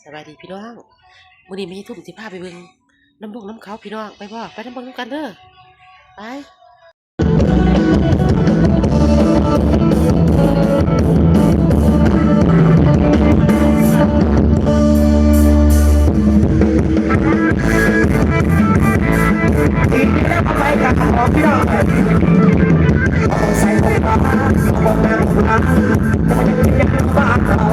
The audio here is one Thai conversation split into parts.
สบายดีพี่น้องมื้อนี้มีทุ่มสิพาไปเบิ่งน้ำบกน้ำเขาพี่น้องไปบ่ไปน้ำบกน้ำกันเด้อไปไปกับของพี่น้องใส่ของฟ้าของนางฟ้าจะบ้าเขา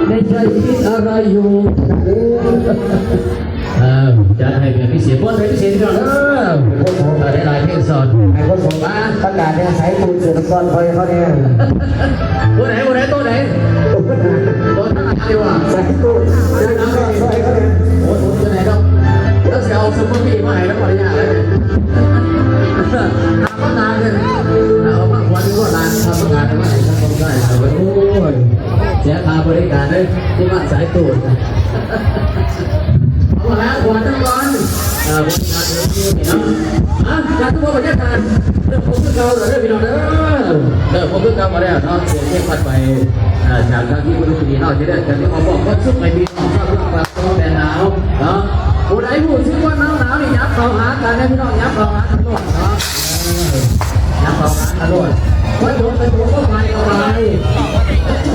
ในใจคิดอะไรอยู่จะให้เป็นพิเศษว่าเป็นพิเศษก่อนได้หลายเพลงสดไอ้คนส่งมาประกาศเนี่ยใช้ตูนเสือตะกอนคอยเขาเนี่ยตัวไหนตัวไหนตัวทั้งหลายดีกว่าใส่ตูนเสือตะกอนคอยเขาเนี่ยโอ้โหตัวไหนต้องแล้วเสียเอาซุปเปอร์บีมาให้แล้วปริญญาเลยทำก็นานเลยเอามาวันก็นานทำก็นานมาให้ทั้งคนได้โอ้ยเสียค่าบริการเลยที่บ้านสายตูนเอาแล้วขวานทั้งวันบริการเรื่องนี้นะการทุกคนบรรยากาศเรื่องผมคือเก่าเรื่องพี่น้องเรื่องผมคือเก่ามาแล้วเนาะเสียงเทพพัดไปจากทางที่คุณลุงดีเนาะจะได้กันที่เขาบอกว่าชุดไปพี่น้องชอบเรื่องแบบต้องแต่หนาวเนาะผู้ใดพูดชื่อว่าหนาวนี่ยับเข้าหากันนะพี่น้องยับเข้าหากันด้วยเนาะยับเข้าหากันด้วยไว้โดนไปโดนก็ไปเอาไป